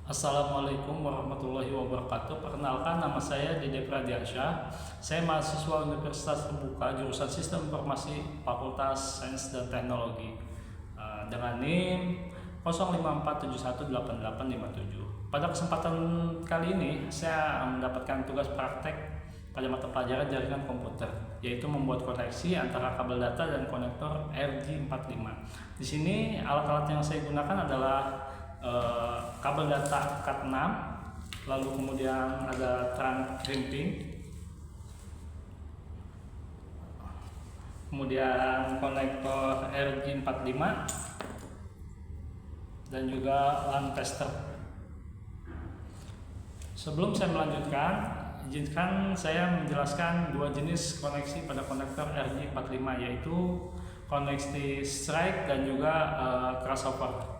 Assalamualaikum warahmatullahi wabarakatuh. Perkenalkan, nama saya Dede Pradiansyah. Saya mahasiswa Universitas Terbuka jurusan Sistem Informasi Fakultas Sains dan Teknologi dengan NIM 0547188857. Pada kesempatan kali ini saya mendapatkan tugas praktek pada mata pelajaran jaringan komputer, yaitu membuat koneksi antara kabel data dan konektor RJ45. Di sini alat-alat yang saya gunakan adalah kabel data Cat6, lalu kemudian ada trunk crimping, kemudian konektor RJ45 dan juga LAN tester. Sebelum saya melanjutkan, izinkan saya menjelaskan dua jenis koneksi pada konektor RJ45, yaitu koneksi strike dan juga crossover.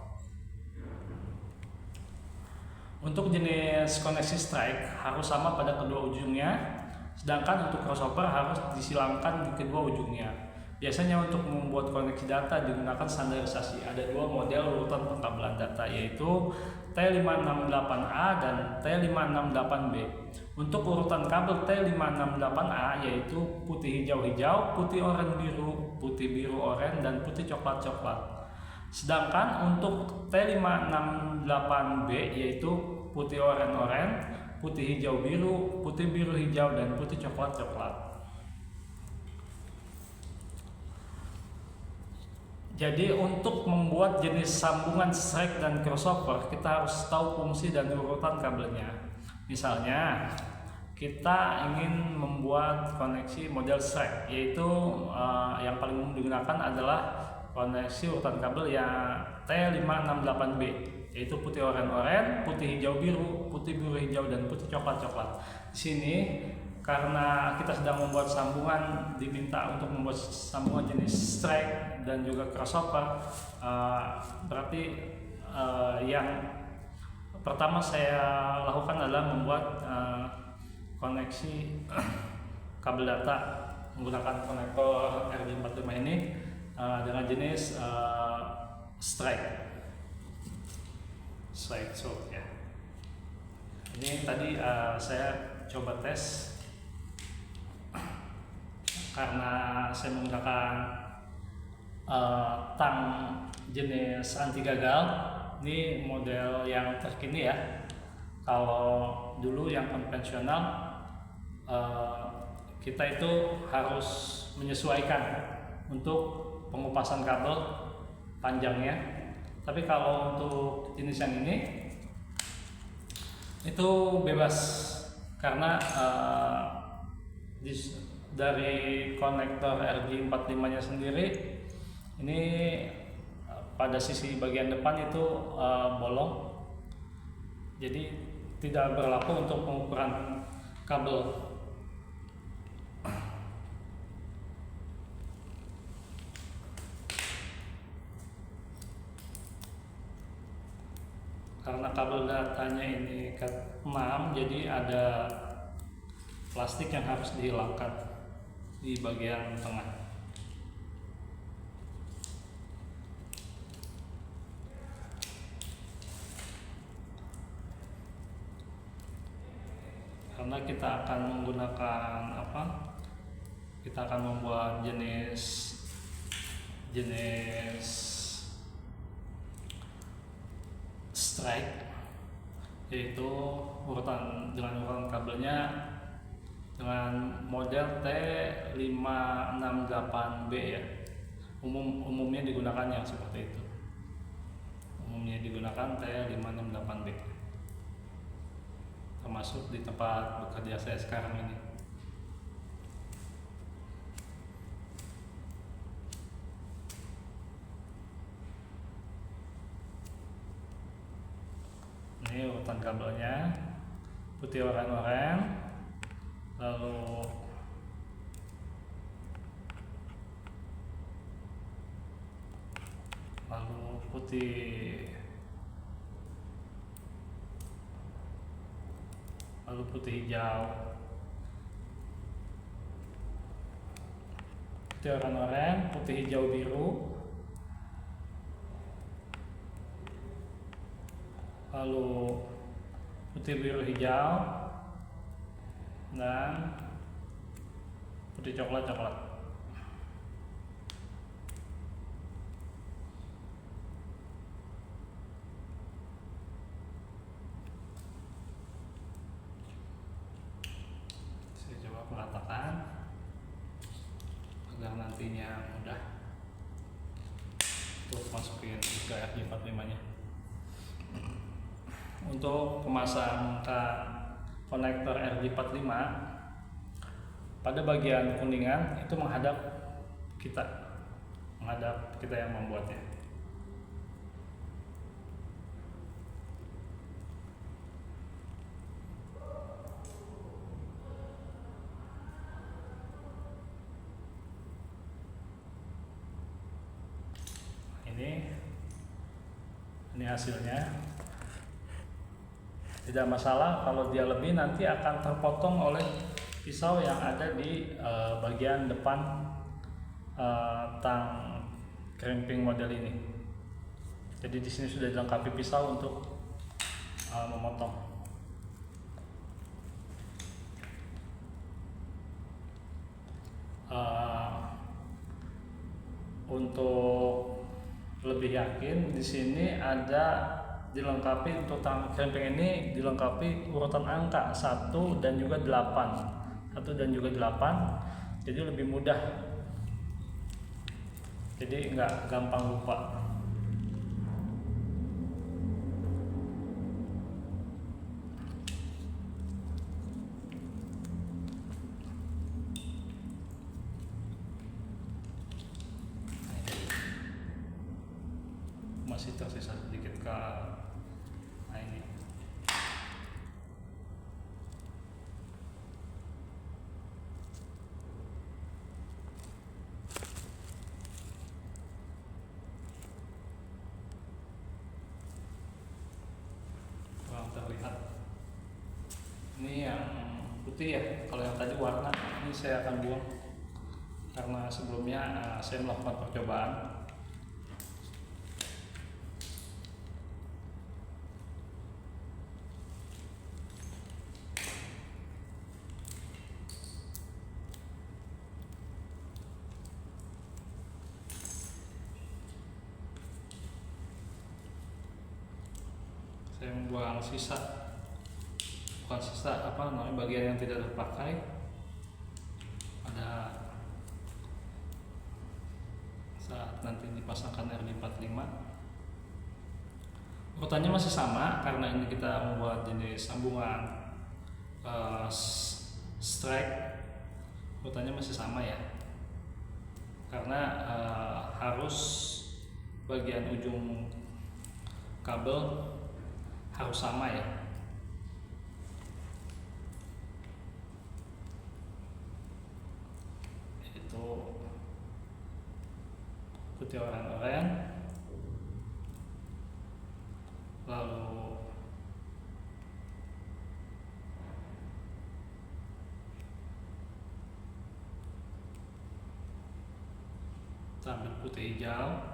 Untuk jenis koneksi strike harus sama pada kedua ujungnya, sedangkan untuk crossover harus disilangkan di kedua ujungnya. Biasanya untuk membuat koneksi data digunakan standarisasi. Ada dua model urutan pengkabelan data, yaitu T568A dan T568B. Untuk urutan kabel T568A yaitu putih hijau-hijau, putih oranye biru, putih biru oranye, dan putih coklat-coklat. Sedangkan untuk T568B yaitu putih oranye-oranye, putih hijau-biru, putih biru-hijau, dan putih coklat-coklat. Jadi untuk membuat jenis sambungan strike dan crossover, kita harus tahu fungsi dan urutan kabelnya. Misalnya, kita ingin membuat koneksi model strike, yaitu yang paling umum digunakan adalah koneksi urutan kabel yang T568B, yaitu putih oranye-oranye, putih hijau-biru, putih biru-hijau, dan putih coklat-coklat. Di sini karena kita sedang membuat sambungan, diminta untuk membuat sambungan jenis strike dan juga crossover, berarti yang pertama saya lakukan adalah membuat koneksi kabel data menggunakan konektor RJ45 ini dengan jenis strike so ya. Ini tadi saya coba tes karena saya menggunakan tang jenis anti gagal. Ini model yang terkini ya. Kalau dulu yang konvensional kita itu harus menyesuaikan untuk pengupasan kabel panjangnya. Tapi kalau untuk jenis yang ini itu bebas karena dari konektor RJ45 nya sendiri ini pada sisi bagian depan itu bolong, jadi tidak berlaku untuk pengukuran kabel. Karena kabel datanya ini Cat6, jadi ada plastik yang harus dihilangkan di bagian tengah. Karena kita akan menggunakan kita akan membuat jenis strike, yaitu dengan urutan kabelnya dengan model T568B ya. Umumnya digunakan yang seperti itu. Umumnya digunakan T568B. Termasuk di tempat bekerja saya sekarang ini. Ini urutan kabelnya, putih oranye-oranye, lalu putih hijau, putih oranye-oranye, putih hijau biru, lalu putih biru hijau, dan putih coklat. Saya coba meratakan agar nantinya mudah untuk masukin ke RJ45-nya. Untuk pemasangan konektor RJ45 pada bagian kuningan itu menghadap kita yang membuatnya. Ini hasilnya. Tidak masalah kalau dia lebih, nanti akan terpotong oleh pisau yang ada di bagian depan tang crimping model ini. Jadi di sini sudah dilengkapi pisau untuk memotong. Untuk lebih yakin, di sini ada dilengkapi untuk tang crimping ini dilengkapi urutan angka 1 dan juga 8. 1 dan juga 8. Jadi lebih mudah. Jadi nggak gampang lupa. Masih tersisa sedikit ke ini. Kurang terlihat. Ini yang putih ya. Kalau yang tadi warna, ini saya akan buang karena sebelumnya saya melakukan percobaan. Saya membuang sisa, bukan sisa bagian yang tidak terpakai pada saat nanti dipasangkan RJ45. Urutannya masih sama karena ini kita membuat jenis sambungan strike. Urutannya masih sama ya, karena harus bagian ujung kabel harus sama ya. Itu putih oranye, lalu ambil putih hijau,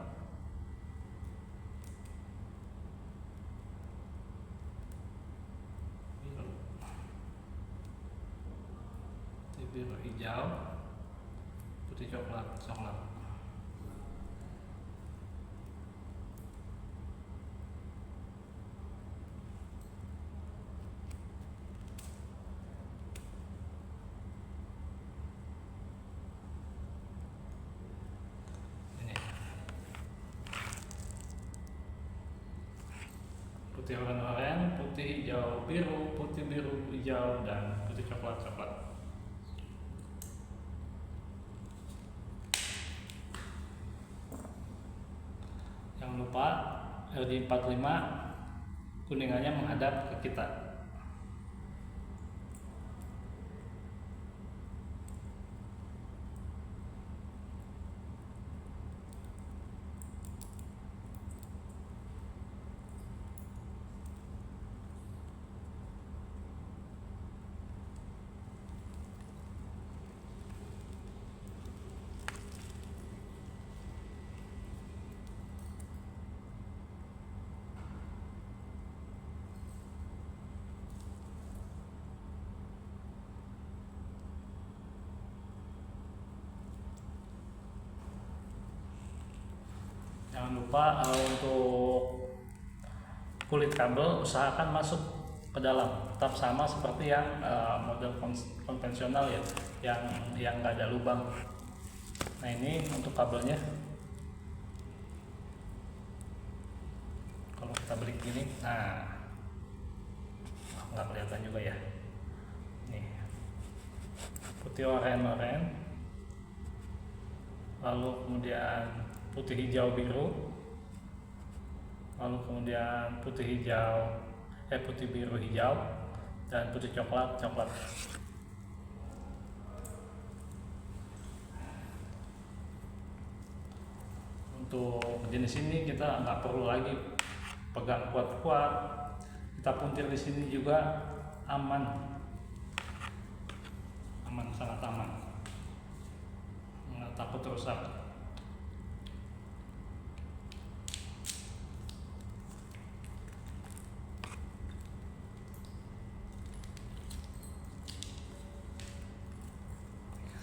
biru hijau, putih coklat. Ini putih oranye, putih hijau biru, putih biru hijau, dan putih coklat. Jangan lupa RJ45 kuningannya menghadap ke kita. Jangan lupa untuk kulit kabel usahakan masuk ke dalam, tetap sama seperti yang model konvensional ya, yang nggak ada lubang. Nah ini untuk kabelnya, kalau kita beli gini, nah nggak kelihatan juga ya, nih putih oranye, lalu kemudian putih hijau biru, lalu kemudian putih biru hijau, dan putih coklat. Untuk jenis ini kita nggak perlu lagi pegang kuat-kuat, kita puntir di sini juga aman, sangat aman, nggak takut rusak.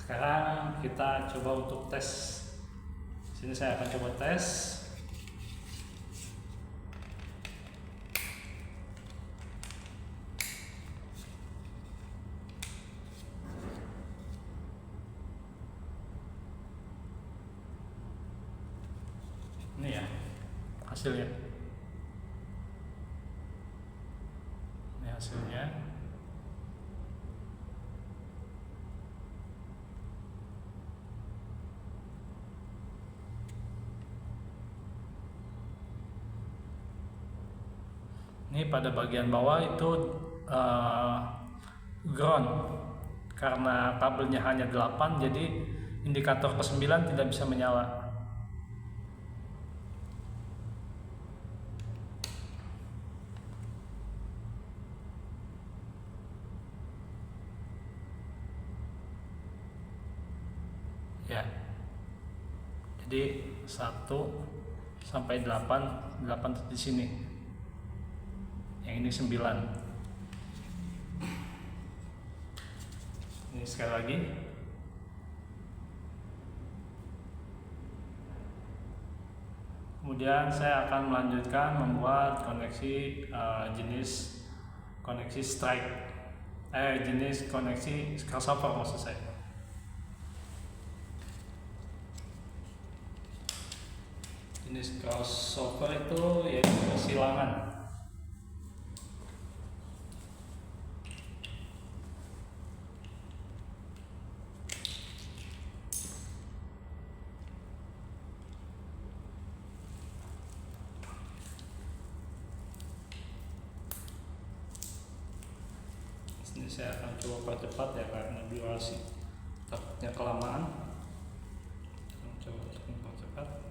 Sekarang kita coba untuk tes. Sini saya akan coba tes. Ini ya hasilnya. Ini hasilnya. Ini pada bagian bawah itu ground, karena kabelnya hanya 8, jadi indikator ke-9 tidak bisa menyala. Ya, jadi 1 sampai 8 di sini, yang ini 9. Ini sekali lagi. Kemudian saya akan melanjutkan membuat koneksi jenis koneksi strike, jenis koneksi crossover maksud saya. Jenis crossover itu yaitu silangan. Ini saya akan coba percepat ya, karena durasi takutnya kelamaan. Coba untuk mempercepat.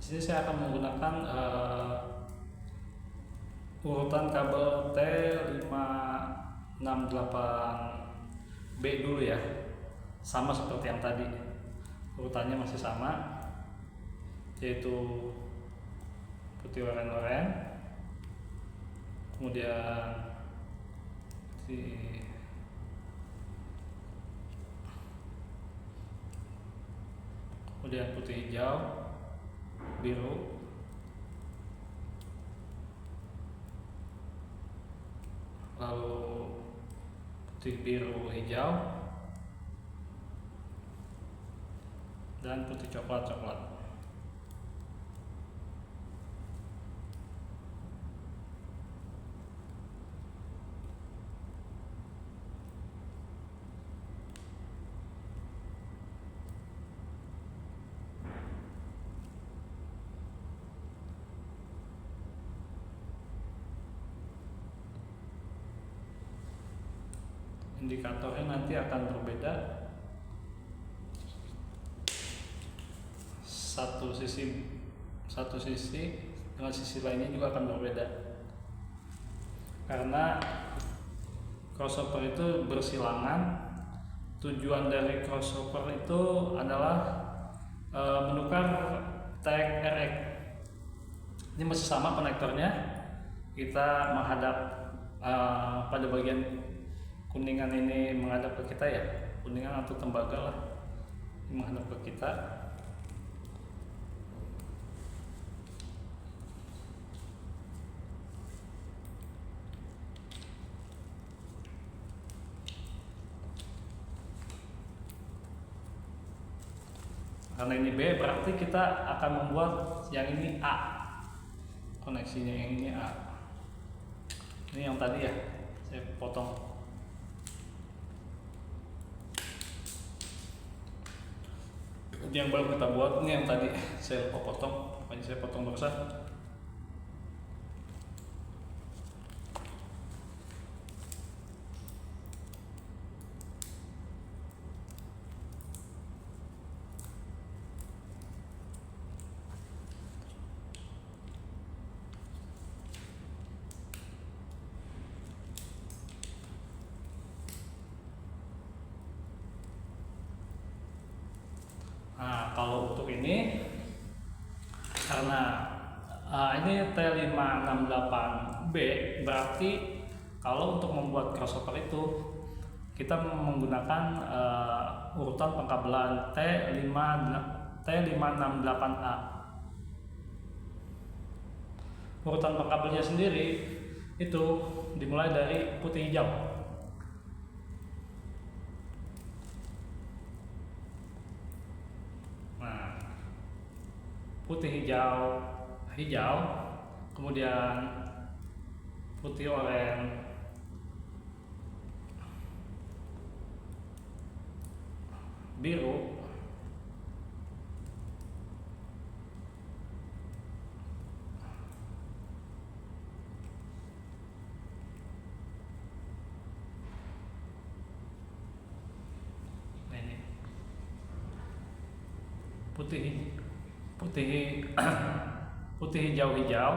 Di sini saya akan menggunakan urutan kabel T568B dulu ya, sama seperti yang tadi, urutannya masih sama, yaitu putih oranye, kemudian putih hijau, biru, lalu putih biru hijau, dan putih coklat. Indikatornya nanti akan berbeda, satu sisi dengan sisi lainnya juga akan berbeda, karena crossover itu bersilangan. Tujuan dari crossover itu adalah menukar tag RX. Ini masih sama konektornya, kita menghadap pada bagian kuningan ini menghadap ke kita ya, kuningan atau tembaga lah, ini menghadap ke kita. Karena ini B, berarti kita akan membuat yang ini A. Koneksinya yang ini A. Ini yang tadi ya, saya potong. Jadi yang baru kita buat ini yang tadi saya lupa potong, makanya saya potong barusan. Nah, kalau untuk ini karena ini T568B, berarti kalau untuk membuat crossover itu kita menggunakan urutan pengkabelan T568A. Urutan pengkabelnya sendiri itu dimulai dari putih hijau. Putih hijau, kemudian putih oranye, biru, ini putih hijau,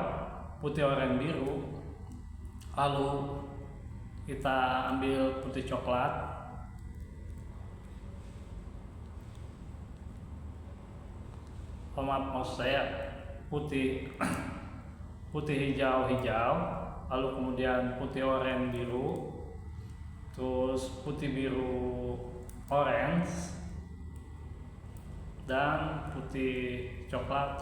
putih oranye, biru. Lalu kita ambil putih coklat, maksud saya putih hijau, lalu kemudian putih oranye, biru, terus putih biru, orange, dan putih coklat.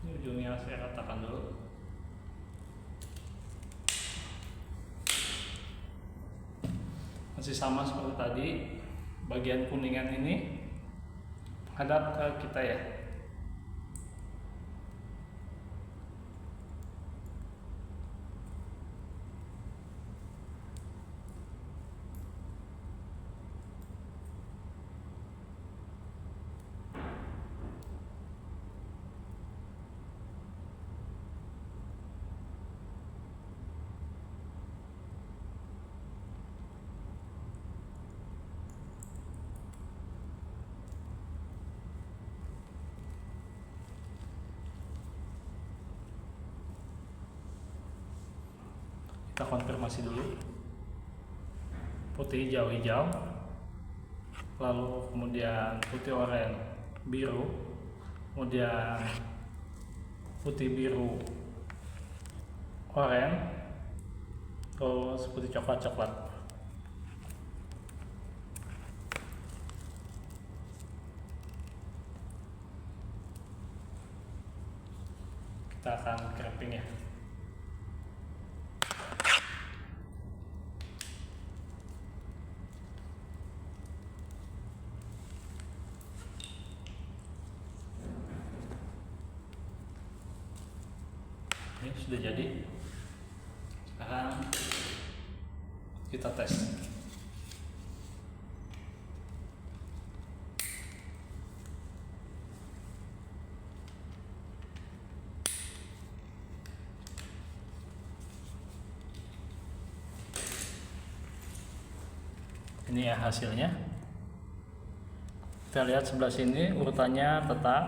Ini ujungnya saya ratakan dulu. Masih sama seperti tadi, bagian kuningan ini hadap ke kita ya. Kita konfirmasi dulu. Putih hijau, lalu kemudian putih oranye, biru, kemudian putih biru, oranye, terus putih coklat. Kita akan crimping ya. Ini sudah jadi. Sekarang kita tes. Ini ya hasilnya. Kita lihat sebelah sini urutannya tetap.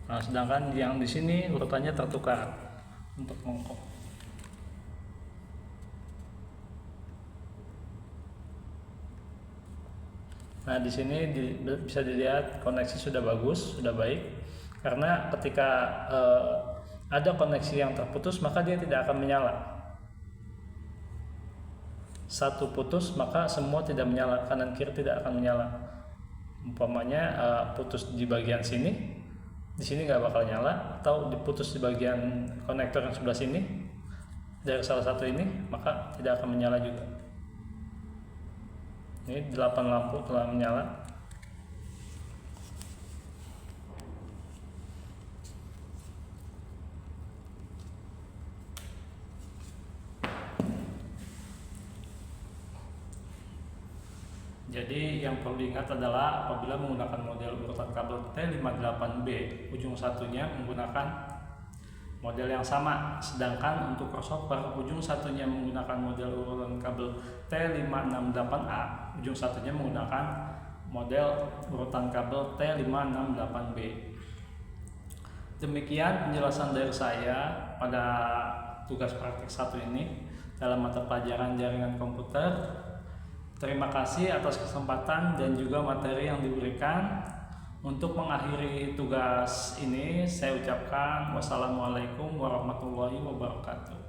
Nah, sedangkan yang di sini urutannya tertukar untuk mongkok. Nah, di sini bisa dilihat koneksi sudah bagus, sudah baik. Karena ketika ada koneksi yang terputus, maka dia tidak akan menyala. Satu putus, maka semua tidak menyala, kanan kiri tidak akan menyala. Umpamanya putus di bagian sini, di sini nggak bakal nyala, atau diputus di bagian konektor yang sebelah sini dari salah satu ini, maka tidak akan menyala juga. Ini 8 lampu telah menyala. Jadi yang perlu diingat adalah apabila menggunakan model urutan kabel T58B, ujung satunya menggunakan model yang sama, sedangkan untuk crossover ujung satunya menggunakan model urutan kabel T568A, ujung satunya menggunakan model urutan kabel T568B. Demikian penjelasan dari saya pada tugas praktik 1 ini dalam mata pelajaran jaringan komputer. Terima kasih atas kesempatan dan juga materi yang diberikan. Untuk mengakhiri tugas ini, saya ucapkan wassalamualaikum warahmatullahi wabarakatuh.